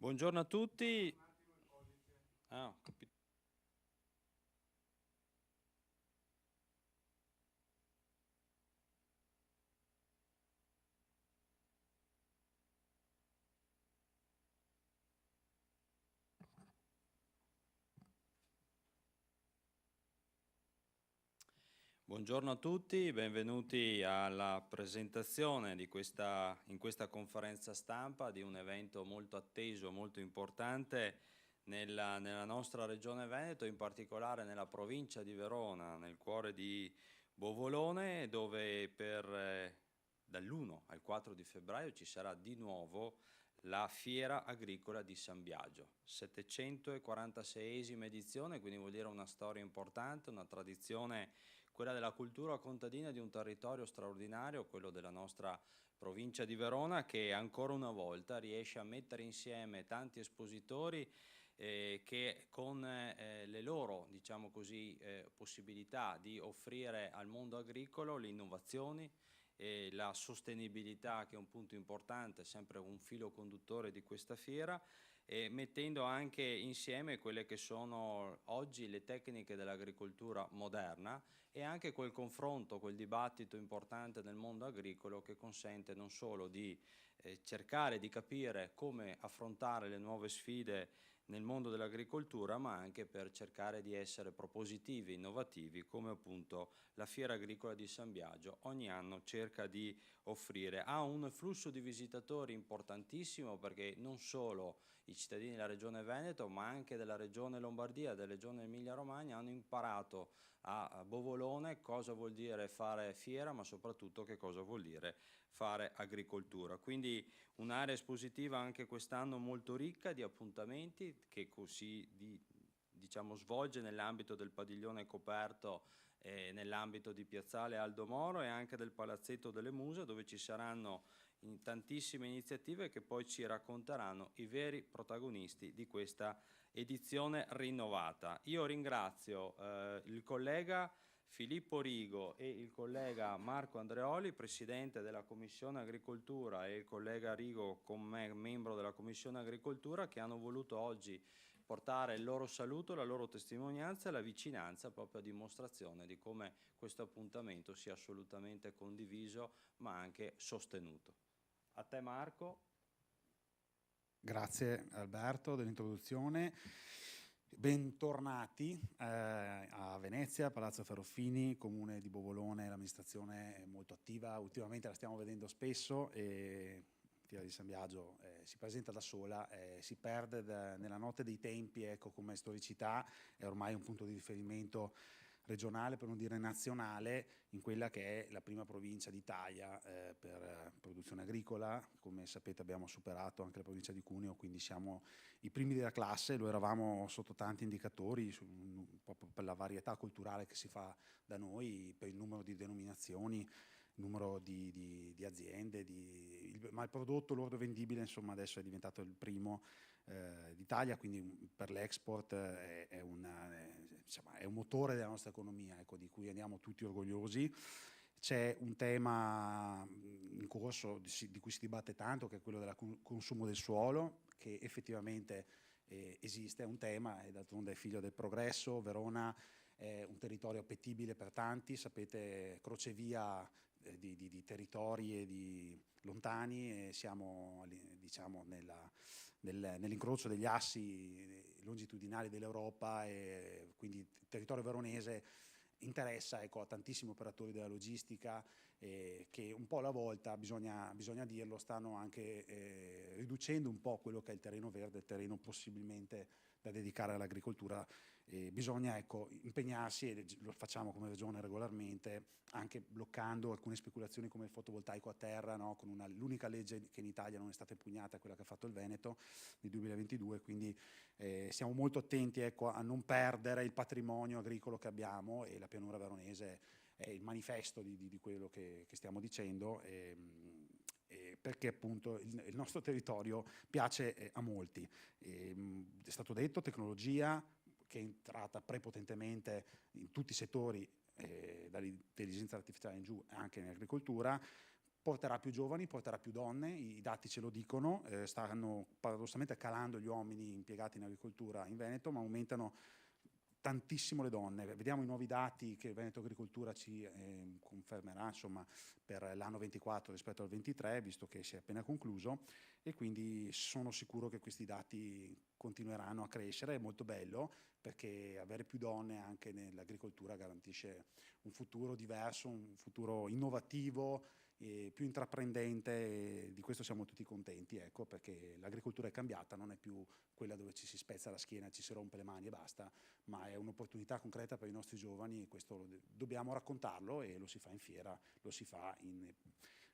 Buongiorno a tutti. Ho capito. Buongiorno a tutti, benvenuti alla presentazione in questa conferenza stampa di un evento molto atteso, molto importante nella nostra regione Veneto, in particolare nella provincia di Verona, nel cuore di Bovolone, dove dall'1 al 4 di febbraio ci sarà di nuovo la Fiera Agricola di San Biagio, 746esima edizione, quindi vuol dire una storia importante, una tradizione, quella della cultura contadina di un territorio straordinario, quello della nostra provincia di Verona, che ancora una volta riesce a mettere insieme tanti espositori che con le loro, diciamo così, possibilità di offrire al mondo agricolo le innovazioni e la sostenibilità, che è un punto importante, sempre un filo conduttore di questa fiera, e mettendo anche insieme quelle che sono oggi le tecniche dell'agricoltura moderna e anche quel confronto, quel dibattito importante nel mondo agricolo che consente non solo di cercare di capire come affrontare le nuove sfide nel mondo dell'agricoltura, ma anche per cercare di essere propositivi, innovativi, come appunto la Fiera Agricola di San Biagio ogni anno cerca di offrire. Ha un flusso di visitatori importantissimo, perché non solo i cittadini della regione Veneto, ma anche della regione Lombardia, della regione Emilia-Romagna hanno imparato a Bovolone cosa vuol dire fare fiera, ma soprattutto che cosa vuol dire fare agricoltura. Quindi un'area espositiva anche quest'anno molto ricca di appuntamenti che diciamo, svolge nell'ambito del padiglione coperto, nell'ambito di Piazzale Aldo Moro e anche del Palazzetto delle Muse, dove ci saranno tantissime iniziative che poi ci racconteranno i veri protagonisti di questa edizione rinnovata. Io ringrazio il collega Filippo Rigo e il collega Marco Andreoli, presidente della Commissione Agricoltura, e il collega Rigo con me, membro della Commissione Agricoltura, che hanno voluto oggi portare il loro saluto, la loro testimonianza e la vicinanza, proprio a dimostrazione di come questo appuntamento sia assolutamente condiviso ma anche sostenuto. A te Marco. Grazie Alberto dell'introduzione. Bentornati a Venezia, Palazzo Ferrofini, Comune di Bovolone. L'amministrazione è molto attiva, ultimamente la stiamo vedendo spesso e Fiera di San Biagio si presenta da sola, si perde nella notte dei tempi, ecco, come storicità, è ormai un punto di riferimento regionale, per non dire nazionale, in quella che è la prima provincia d'Italia per produzione agricola. Come sapete abbiamo superato anche la provincia di Cuneo, quindi siamo i primi della classe, lo eravamo sotto tanti indicatori, proprio per la varietà culturale che si fa da noi, per il numero di denominazioni, il numero di aziende, ma il prodotto lordo vendibile insomma adesso è diventato il primo d'Italia, quindi per l'export è un motore della nostra economia, ecco, di cui andiamo tutti orgogliosi. C'è un tema in corso di cui si dibatte tanto, che è quello del consumo del suolo, che effettivamente esiste, è un tema, e d'altronde è figlio del progresso. Verona è un territorio appetibile per tanti, sapete, crocevia di territori e di lontani, e siamo diciamo nell'incrocio degli assi longitudinali dell'Europa, e quindi il territorio veronese interessa, ecco, a tantissimi operatori della logistica che un po' alla volta, bisogna dirlo, stanno anche riducendo un po' quello che è il terreno verde, il terreno possibilmente da dedicare all'agricoltura. Bisogna, ecco, impegnarsi, e lo facciamo come regione regolarmente, anche bloccando alcune speculazioni come il fotovoltaico a terra, no? Con l'unica legge che in Italia non è stata impugnata, quella che ha fatto il Veneto nel 2022, quindi siamo molto attenti, ecco, a non perdere il patrimonio agricolo che abbiamo, e la pianura veronese è il manifesto di quello che stiamo dicendo, perché appunto il nostro territorio piace a molti. È stato detto, tecnologia che è entrata prepotentemente in tutti i settori, dall'intelligenza artificiale in giù, anche in agricoltura. porterà più giovani, porterà più donne, i dati ce lo dicono, stanno paradossalmente calando gli uomini impiegati in agricoltura in Veneto, ma aumentano tantissimo le donne. Vediamo i nuovi dati che Veneto Agricoltura ci confermerà, insomma, per l'anno 24 rispetto al 23, visto che si è appena concluso, e quindi sono sicuro che questi dati continueranno a crescere. È molto bello, perché avere più donne anche nell'agricoltura garantisce un futuro diverso, un futuro innovativo, più intraprendente, e di questo siamo tutti contenti, ecco, perché l'agricoltura è cambiata, non è più quella dove ci si spezza la schiena, ci si rompe le mani e basta, ma è un'opportunità concreta per i nostri giovani, e questo dobbiamo raccontarlo, e lo si fa in fiera, lo si fa in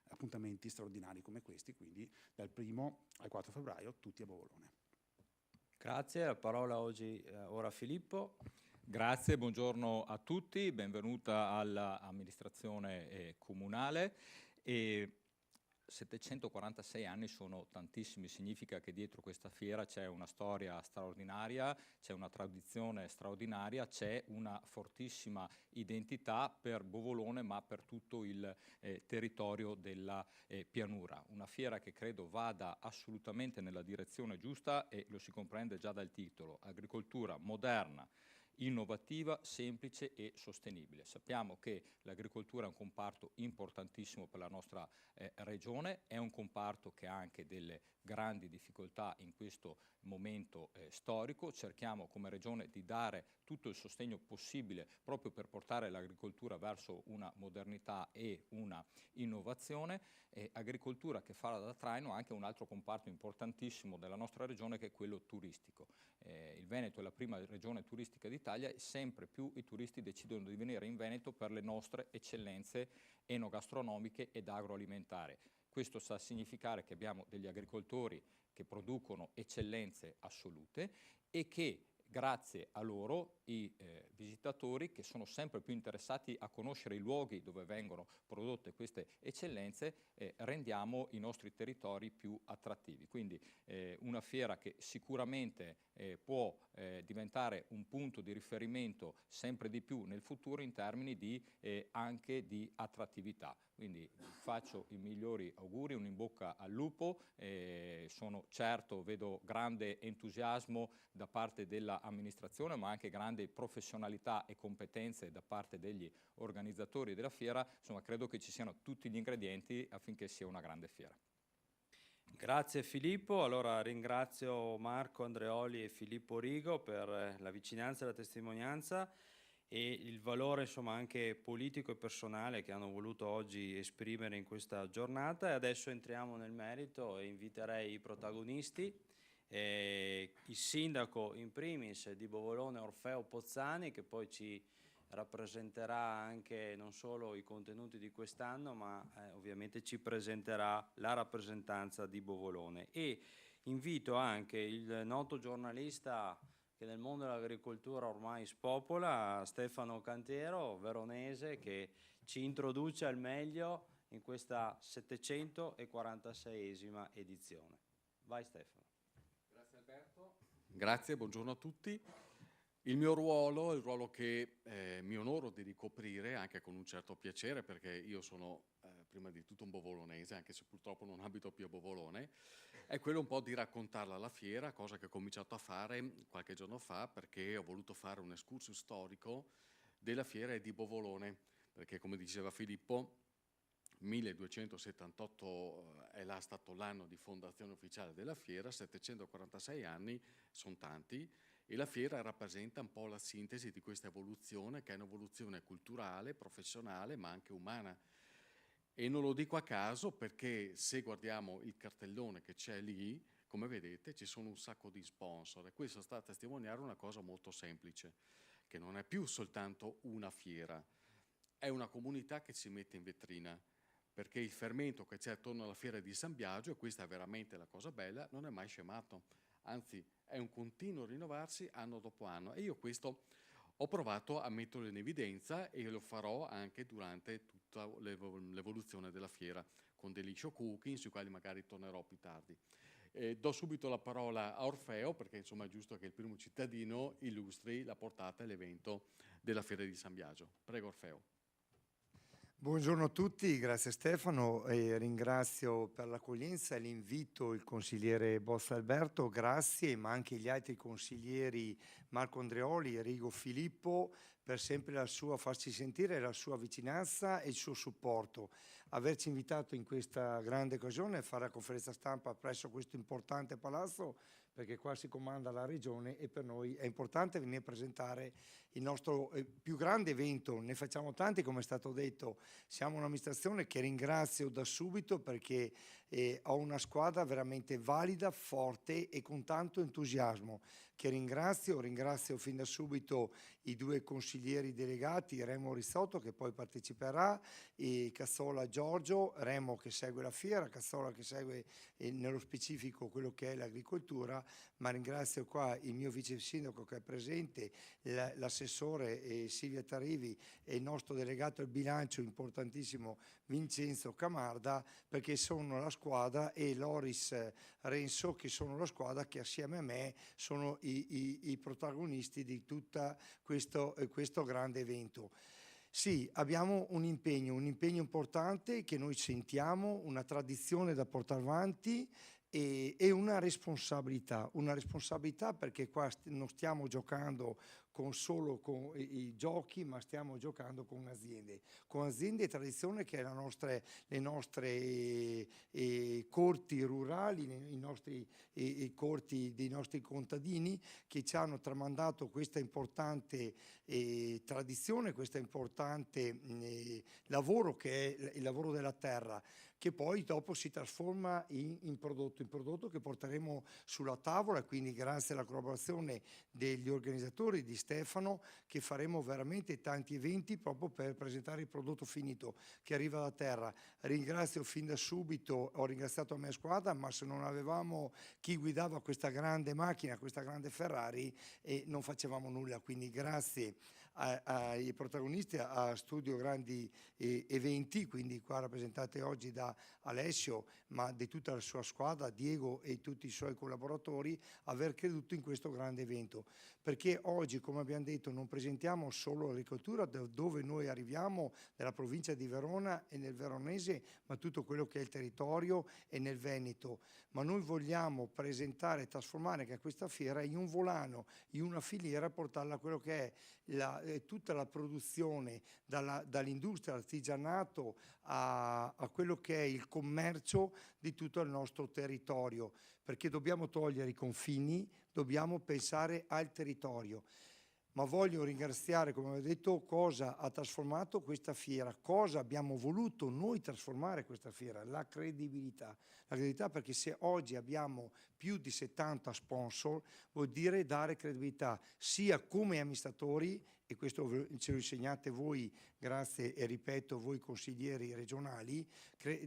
appuntamenti straordinari come questi, quindi dal 1° al 4 febbraio tutti a Bovolone. Grazie, la parola oggi ora a Filippo. Grazie, buongiorno a tutti, benvenuta all'amministrazione comunale. 746 anni sono tantissimi, significa che dietro questa fiera c'è una storia straordinaria, c'è una tradizione straordinaria, c'è una fortissima identità per Bovolone, ma per tutto il territorio della pianura. Una fiera che credo vada assolutamente nella direzione giusta, e lo si comprende già dal titolo: agricoltura moderna, innovativa, semplice e sostenibile. Sappiamo che l'agricoltura è un comparto importantissimo per la nostra regione, è un comparto che ha anche delle grandi difficoltà in questo momento storico. Cerchiamo come regione di dare tutto il sostegno possibile proprio per portare l'agricoltura verso una modernità e una innovazione, agricoltura che farà da traino anche un altro comparto importantissimo della nostra regione, che è quello turistico. Il Veneto è la prima regione turistica d'Italia, e sempre più i turisti decidono di venire in Veneto per le nostre eccellenze enogastronomiche ed agroalimentari. Questo sta a significare che abbiamo degli agricoltori che producono eccellenze assolute, e che grazie a loro i visitatori, che sono sempre più interessati a conoscere i luoghi dove vengono prodotte queste eccellenze, rendiamo i nostri territori più attrattivi. Quindi una fiera che sicuramente può diventare un punto di riferimento sempre di più nel futuro in termini di anche di attrattività. Quindi faccio i migliori auguri, un in bocca al lupo, sono certo, vedo grande entusiasmo da parte dell'amministrazione, ma anche grande professionalità e competenze da parte degli organizzatori della fiera. Insomma, credo che ci siano tutti gli ingredienti affinché sia una grande fiera. Grazie Filippo, allora ringrazio Marco Andreoli e Filippo Rigo per la vicinanza e la testimonianza e il valore, insomma, anche politico e personale che hanno voluto oggi esprimere in questa giornata. E adesso entriamo nel merito e inviterei i protagonisti, il sindaco in primis di Bovolone, Orfeo Pozzani, che poi ci rappresenterà anche non solo i contenuti di quest'anno, ma ovviamente ci presenterà la rappresentanza di Bovolone. E invito anche il noto giornalista che nel mondo dell'agricoltura ormai spopola, Stefano Cantiero, veronese, che ci introduce al meglio in questa 746esima edizione. Vai Stefano. Grazie Alberto. Grazie, buongiorno a tutti. Il mio ruolo è il ruolo che mi onoro di ricoprire, anche con un certo piacere, perché io sono prima di tutto un bovolonese, anche se purtroppo non abito più a Bovolone, è quello un po' di raccontarla alla fiera, cosa che ho cominciato a fare qualche giorno fa, perché ho voluto fare un excursus storico della fiera di Bovolone, perché come diceva Filippo, 1278 è stato l'anno di fondazione ufficiale della fiera, 746 anni sono tanti, e la fiera rappresenta un po' la sintesi di questa evoluzione, che è un'evoluzione culturale, professionale, ma anche umana. E non lo dico a caso, perché se guardiamo il cartellone che c'è lì, come vedete ci sono un sacco di sponsor, e questo sta a testimoniare una cosa molto semplice, che non è più soltanto una fiera, è una comunità che si mette in vetrina, perché il fermento che c'è attorno alla fiera di San Biagio, e questa è veramente la cosa bella, non è mai scemato, anzi è un continuo rinnovarsi anno dopo anno, e io questo ho provato a metterlo in evidenza, e lo farò anche durante tutta l'evoluzione della fiera, con degli show cooking sui quali magari tornerò più tardi. Do subito la parola a Orfeo, perché insomma è giusto che il primo cittadino illustri la portata e l'evento della fiera di San Biagio. Prego Orfeo. Buongiorno a tutti, grazie Stefano e ringrazio per l'accoglienza e l'invito il consigliere Bozza Alberto, grazie, ma anche gli altri consiglieri Marco Andreoli e Rigo Filippo per sempre la sua farci sentire, la sua vicinanza e il suo supporto. Averci invitato in questa grande occasione a fare la conferenza stampa presso questo importante palazzo, perché qua si comanda la regione e per noi è importante venire a presentare il nostro più grande evento. Ne facciamo tanti, come è stato detto. Siamo un'amministrazione che ringrazio da subito perché ho una squadra veramente valida, forte e con tanto entusiasmo, che ringrazio fin da subito i due consiglieri delegati, Remo Rizzotto che poi parteciperà, e Cazzola Giorgio, Remo che segue la fiera, Cazzola che segue nello specifico quello che è l'agricoltura, ma ringrazio qua il mio vice sindaco che è presente, l'assessore Silvia Tarivi e il nostro delegato al bilancio importantissimo Vincenzo Camarda, perché sono la squadra, e Loris Renzo che sono la squadra che assieme a me sono i protagonisti di tutto questo grande evento. Sì, abbiamo un impegno importante che noi sentiamo, una tradizione da portare avanti e una responsabilità perché qua non stiamo giocando solo con i giochi, ma stiamo giocando con aziende e tradizione che è le nostre corti rurali, i nostri corti dei nostri contadini che ci hanno tramandato questa importante tradizione, questo importante lavoro che è il lavoro della terra, che poi dopo si trasforma in prodotto che porteremo sulla tavola, quindi grazie alla collaborazione degli organizzatori di Stefano che faremo veramente tanti eventi proprio per presentare il prodotto finito che arriva da terra. Ringrazio fin da subito, ho ringraziato la mia squadra, ma se non avevamo chi guidava questa grande macchina, questa grande Ferrari, non facevamo nulla, quindi grazie ai protagonisti, a Studio Grandi Eventi, quindi qua rappresentate oggi da Alessio, ma di tutta la sua squadra, Diego e tutti i suoi collaboratori, aver creduto in questo grande evento. Perché oggi, come abbiamo detto, non presentiamo solo l'agricoltura, dove noi arriviamo, nella provincia di Verona e nel Veronese, ma tutto quello che è il territorio e nel Veneto. Ma noi vogliamo presentare e trasformare anche questa fiera in un volano, in una filiera, portarla a quello che è tutta la produzione, dall'industria, all'artigianato, a quello che è il commercio di tutto il nostro territorio, perché dobbiamo togliere i confini, dobbiamo pensare al territorio. Ma voglio ringraziare, come ho detto, cosa ha trasformato questa fiera, cosa abbiamo voluto noi trasformare questa fiera, la credibilità. La credibilità, perché se oggi abbiamo più di 70 sponsor, vuol dire dare credibilità sia come amministratori, e questo ce lo insegnate voi, grazie e ripeto voi consiglieri regionali,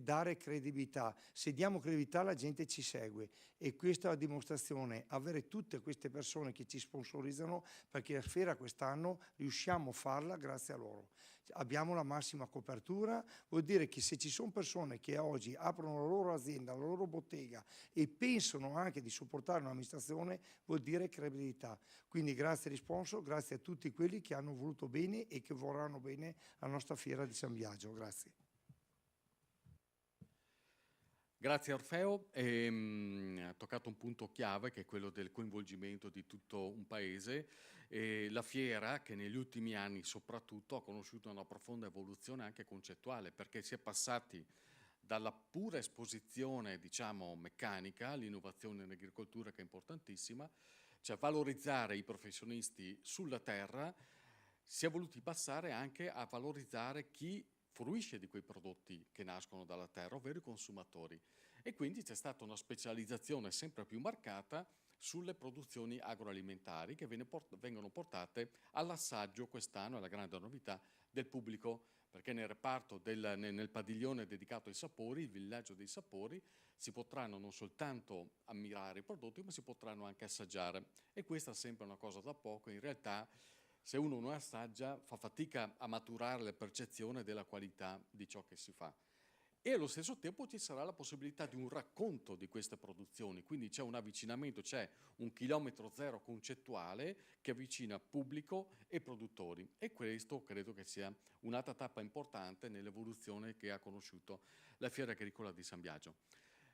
dare credibilità. Se diamo credibilità la gente ci segue, e questa è la dimostrazione, avere tutte queste persone che ci sponsorizzano, perché la fiera quest'anno riusciamo a farla grazie a loro. Abbiamo la massima copertura, vuol dire che se ci sono persone che oggi aprono la loro azienda, la loro bottega e pensano anche di supportare un'amministrazione, vuol dire credibilità. Quindi grazie agli sponsor, grazie a tutti quelli che hanno voluto bene e che vorranno bene alla nostra fiera di San Biagio. Grazie. Grazie Orfeo, ha toccato un punto chiave che è quello del coinvolgimento di tutto un paese. La fiera che negli ultimi anni soprattutto ha conosciuto una profonda evoluzione anche concettuale, perché si è passati dalla pura esposizione, diciamo, meccanica all'innovazione in agricoltura, che è importantissima, cioè valorizzare i professionisti sulla terra. Si è voluti passare anche a valorizzare chi fruisce di quei prodotti che nascono dalla terra, ovvero i consumatori. E quindi c'è stata una specializzazione sempre più marcata sulle produzioni agroalimentari che vengono portate all'assaggio quest'anno, è la grande novità, del pubblico, perché nel reparto, nel padiglione dedicato ai sapori, il villaggio dei sapori, si potranno non soltanto ammirare i prodotti, ma si potranno anche assaggiare. E questa è sempre una cosa da poco, in realtà se uno non assaggia fa fatica a maturare la percezione della qualità di ciò che si fa. e allo stesso tempo ci sarà la possibilità di un racconto di queste produzioni, quindi c'è un avvicinamento, c'è un chilometro zero concettuale che avvicina pubblico e produttori, e questo credo che sia un'altra tappa importante nell'evoluzione che ha conosciuto la Fiera Agricola di San Biagio.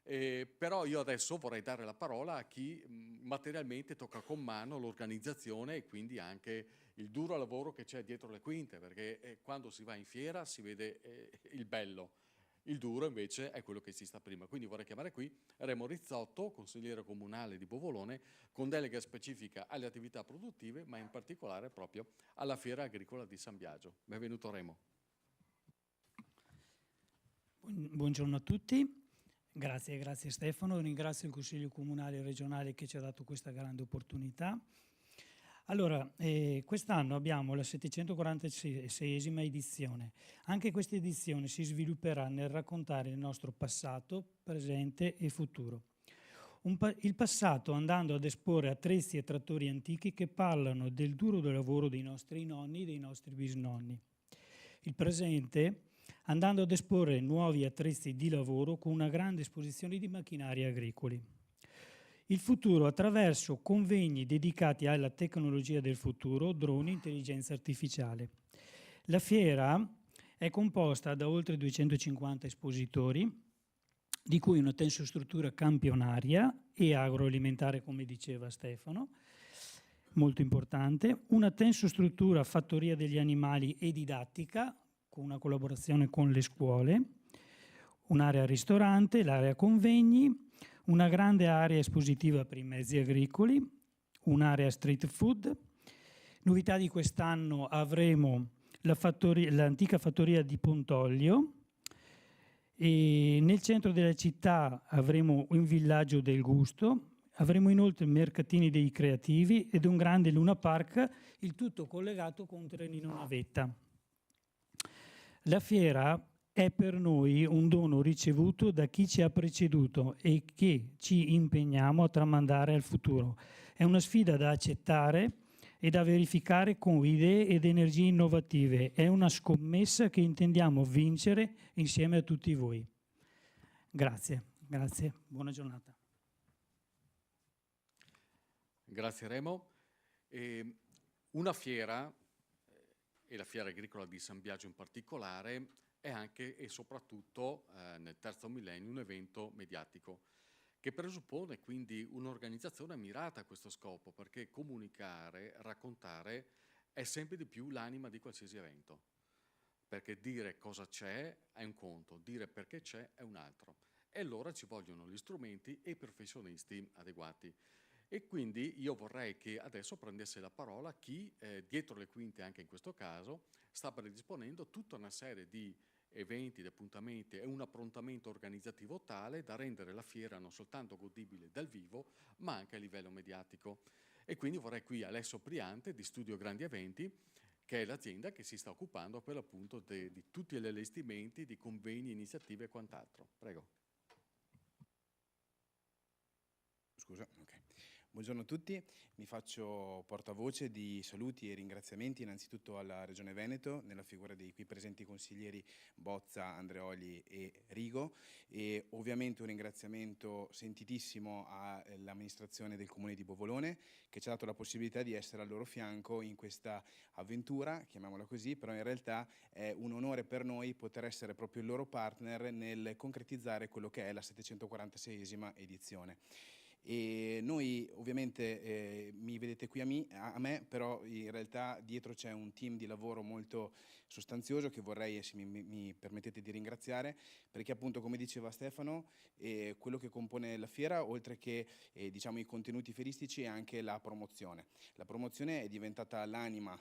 Però io adesso vorrei dare la parola a chi materialmente tocca con mano l'organizzazione e quindi anche il duro lavoro che c'è dietro le quinte, perché quando si va in fiera si vede il bello. Il duro invece è quello che si sta prima. Quindi vorrei chiamare qui Remo Rizzotto, consigliere comunale di Bovolone, con delega specifica alle attività produttive, ma in particolare proprio alla Fiera Agricola di San Biagio. Benvenuto Remo. Buongiorno a tutti, grazie Stefano, ringrazio il Consiglio Comunale e Regionale che ci ha dato questa grande opportunità. Allora, quest'anno abbiamo la 746esima edizione. Anche questa edizione si svilupperà nel raccontare il nostro passato, presente e futuro. Il passato andando ad esporre attrezzi e trattori antichi che parlano del duro lavoro dei nostri nonni e dei nostri bisnonni. Il presente andando ad esporre nuovi attrezzi di lavoro con una grande esposizione di macchinari agricoli. Il futuro attraverso convegni dedicati alla tecnologia del futuro, droni, intelligenza artificiale. La fiera è composta da oltre 250 espositori, di cui una tensostruttura campionaria e agroalimentare, come diceva Stefano, molto importante, una tensostruttura fattoria degli animali e didattica, con una collaborazione con le scuole, un'area ristorante, l'area convegni, una grande area espositiva per i mezzi agricoli, un'area street food. Novità di quest'anno avremo l'antica fattoria di Pontoglio e nel centro della città avremo un villaggio del gusto, avremo inoltre mercatini dei creativi ed un grande Luna Park, il tutto collegato con un trenino navetta. La fiera è per noi un dono ricevuto da chi ci ha preceduto e che ci impegniamo a tramandare al futuro. È una sfida da accettare e da verificare con idee ed energie innovative. È una scommessa che intendiamo vincere insieme a tutti voi. Grazie, buona giornata. Grazie Remo. Una fiera, e la Fiera Agricola di San Biagio in particolare, è anche e soprattutto nel terzo millennio un evento mediatico che presuppone quindi un'organizzazione mirata a questo scopo, perché comunicare, raccontare è sempre di più l'anima di qualsiasi evento, perché dire cosa c'è è un conto, dire perché c'è è un altro, e allora ci vogliono gli strumenti e i professionisti adeguati. E quindi io vorrei che adesso prendesse la parola chi, dietro le quinte anche in questo caso, sta predisponendo tutta una serie di eventi, di appuntamenti e un approntamento organizzativo tale da rendere la fiera non soltanto godibile dal vivo, ma anche a livello mediatico. E quindi vorrei qui Alessio Priante di Studio Grandi Eventi, che è l'azienda che si sta occupando per l'appunto di tutti gli allestimenti, di convegni, iniziative e quant'altro. Prego. Scusa, ok. Buongiorno a tutti, mi faccio portavoce di saluti e ringraziamenti innanzitutto alla Regione Veneto nella figura dei qui presenti consiglieri Bozza, Andreoli e Rigo, e ovviamente un ringraziamento sentitissimo all'amministrazione del Comune di Bovolone che ci ha dato la possibilità di essere al loro fianco in questa avventura, chiamiamola così, però in realtà è un onore per noi poter essere proprio il loro partner nel concretizzare quello che è la 746esima edizione. E noi ovviamente mi vedete qui a me, però in realtà dietro c'è un team di lavoro molto sostanzioso che vorrei, se mi permettete, di ringraziare, perché appunto, come diceva Stefano, quello che compone la fiera, oltre che diciamo i contenuti fieristici, è anche la promozione. La promozione è diventata l'anima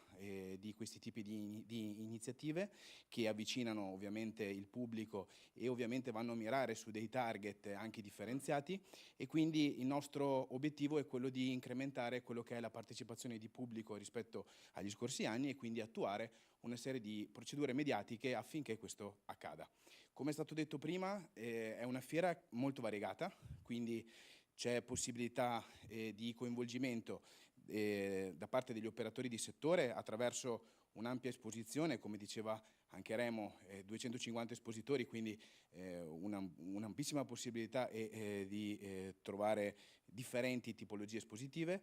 di questi tipi di iniziative che avvicinano ovviamente il pubblico e ovviamente vanno a mirare su dei target anche differenziati, e quindi il nostro obiettivo è quello di incrementare quello che è la partecipazione di pubblico rispetto agli scorsi anni e quindi attuare una serie di procedure mediatiche affinché questo accada. Come è stato detto prima, è una fiera molto variegata, quindi c'è possibilità di coinvolgimento da parte degli operatori di settore attraverso un'ampia esposizione, come diceva anche Remo, 250 espositori, quindi un'ampissima possibilità di trovare differenti tipologie espositive.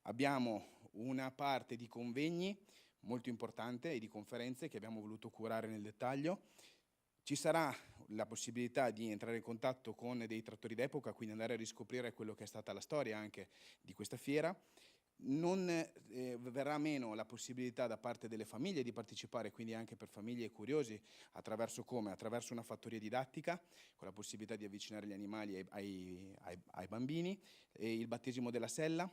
Abbiamo una parte di convegni molto importante e di conferenze che abbiamo voluto curare nel dettaglio. Ci sarà la possibilità di entrare in contatto con dei trattori d'epoca, quindi andare a riscoprire quello che è stata la storia anche di questa fiera. Non verrà meno la possibilità da parte delle famiglie di partecipare, quindi anche per famiglie curiosi, attraverso come? Attraverso una fattoria didattica, con la possibilità di avvicinare gli animali ai bambini, e il battesimo della sella.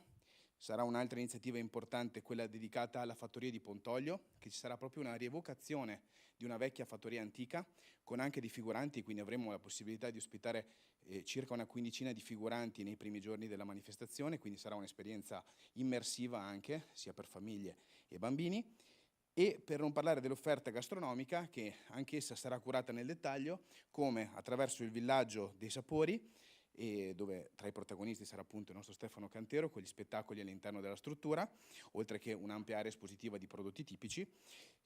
Sarà un'altra iniziativa importante, quella dedicata alla fattoria di Pontoglio, che ci sarà proprio una rievocazione di una vecchia fattoria antica, con anche dei figuranti, quindi avremo la possibilità di ospitare circa una quindicina di figuranti nei primi giorni della manifestazione, quindi sarà un'esperienza immersiva anche, sia per famiglie e bambini. E per non parlare dell'offerta gastronomica, che anch'essa sarà curata nel dettaglio, come attraverso il villaggio dei sapori, e dove tra i protagonisti sarà appunto il nostro Stefano Cantero con gli spettacoli all'interno della struttura, oltre che un'ampia area espositiva di prodotti tipici,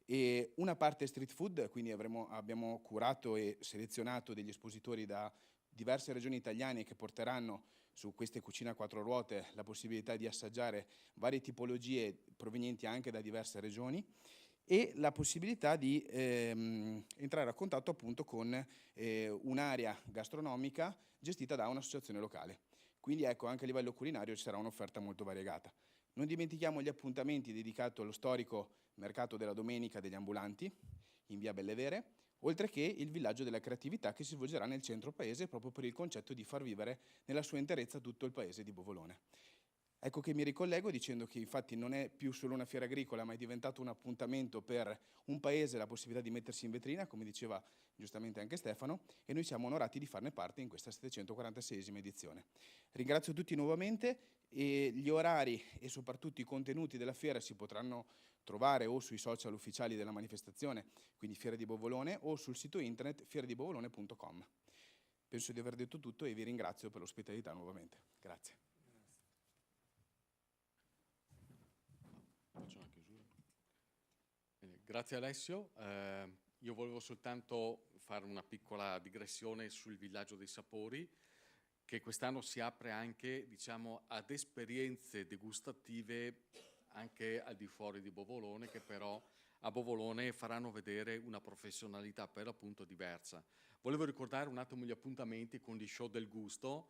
e una parte street food, quindi abbiamo curato e selezionato degli espositori da diverse regioni italiane che porteranno su queste cucine a quattro ruote la possibilità di assaggiare varie tipologie provenienti anche da diverse regioni, e la possibilità di entrare a contatto appunto con un'area gastronomica gestita da un'associazione locale. Quindi ecco, anche a livello culinario ci sarà un'offerta molto variegata. Non dimentichiamo gli appuntamenti dedicati allo storico mercato della domenica degli ambulanti in via Bellevere, oltre che il villaggio della creatività che si svolgerà nel centro paese, proprio per il concetto di far vivere nella sua interezza tutto il paese di Bovolone. Ecco che mi ricollego dicendo che infatti non è più solo una fiera agricola, ma è diventato un appuntamento per un paese, la possibilità di mettersi in vetrina, come diceva giustamente anche Stefano, e noi siamo onorati di farne parte in questa 746esima edizione. Ringrazio tutti nuovamente, e gli orari e soprattutto i contenuti della fiera si potranno trovare o sui social ufficiali della manifestazione, quindi Fiera di Bovolone, o sul sito internet fieradibovolone.com. Penso di aver detto tutto e vi ringrazio per l'ospitalità nuovamente. Grazie. Faccio una chiusura. Bene, grazie Alessio. Io volevo soltanto fare una piccola digressione sul villaggio dei sapori, che quest'anno si apre anche, diciamo, ad esperienze degustative anche al di fuori di Bovolone, che però a Bovolone faranno vedere una professionalità per l'appunto diversa. Volevo ricordare un attimo gli appuntamenti con gli show del gusto.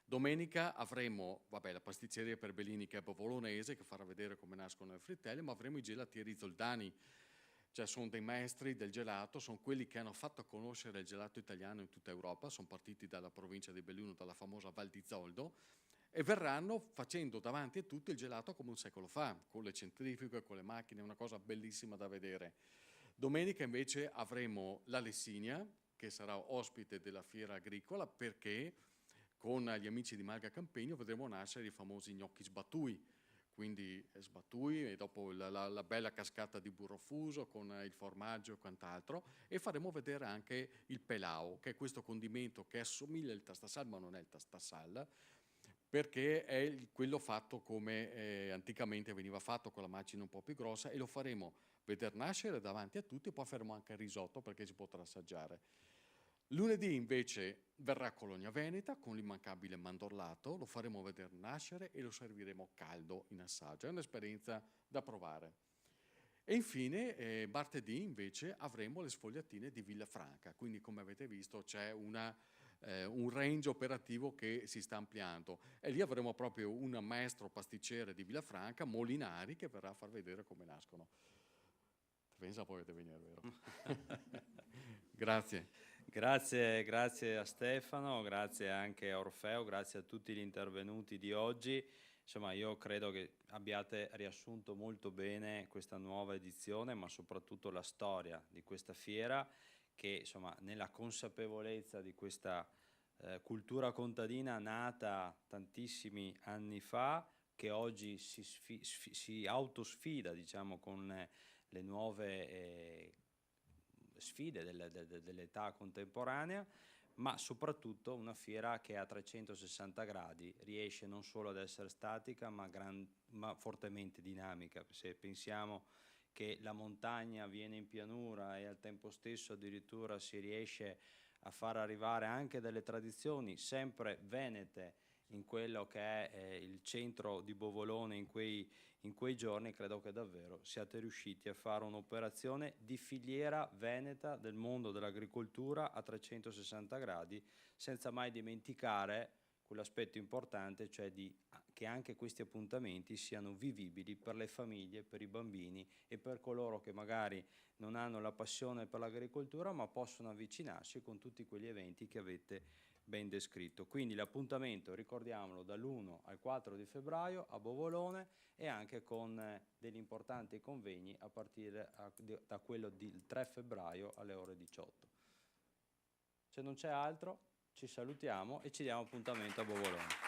Domenica avremo, la pasticceria per Bellini, che è bovolonese, che farà vedere come nascono le frittelle, ma avremo i gelatieri Zoldani, cioè sono dei maestri del gelato, sono quelli che hanno fatto conoscere il gelato italiano in tutta Europa, sono partiti dalla provincia di Belluno, dalla famosa Val di Zoldo, e verranno facendo davanti a tutti il gelato come un secolo fa, con le centrifughe, con le macchine, una cosa bellissima da vedere. Domenica invece avremo la Lessinia, che sarà ospite della fiera agricola, perché con gli amici di Marga Campegno vedremo nascere i famosi gnocchi sbatui, quindi sbatui e dopo la bella cascata di burro fuso con il formaggio e quant'altro, e faremo vedere anche il pelao, che è questo condimento che assomiglia al tastasal ma non è il tastasal, perché è quello fatto come anticamente veniva fatto, con la macina un po' più grossa, e lo faremo vedere nascere davanti a tutti, e poi faremo anche il risotto perché si potrà assaggiare. Lunedì invece verrà Colonia Veneta con l'immancabile mandorlato, lo faremo vedere nascere e lo serviremo caldo in assaggio, è un'esperienza da provare. E infine martedì invece avremo le sfogliatine di Villafranca, quindi come avete visto c'è un range operativo che si sta ampliando, e lì avremo proprio un maestro pasticcere di Villafranca, Molinari, che verrà a far vedere come nascono. Pensa poi di venire, vero? Grazie. Grazie a Stefano, grazie anche a Orfeo, grazie a tutti gli intervenuti di oggi. Insomma, io credo che abbiate riassunto molto bene questa nuova edizione, ma soprattutto la storia di questa fiera, che insomma nella consapevolezza di questa cultura contadina nata tantissimi anni fa, che oggi si autosfida, diciamo, con le nuove sfide dell'età contemporanea, ma soprattutto una fiera che a 360 gradi riesce non solo ad essere statica ma fortemente dinamica. Se pensiamo che la montagna viene in pianura e al tempo stesso addirittura si riesce a far arrivare anche delle tradizioni sempre venete in quello che è il centro di Bovolone in quei giorni, credo che davvero siate riusciti a fare un'operazione di filiera veneta del mondo dell'agricoltura a 360 gradi, senza mai dimenticare quell'aspetto importante, cioè che anche questi appuntamenti siano vivibili per le famiglie, per i bambini e per coloro che magari non hanno la passione per l'agricoltura, ma possono avvicinarsi con tutti quegli eventi che avete ben descritto. Quindi l'appuntamento, ricordiamolo, dall'1 al 4 di febbraio a Bovolone e anche con degli importanti convegni a partire da quello del 3 febbraio alle ore 18. Se non c'è altro, ci salutiamo e ci diamo appuntamento a Bovolone.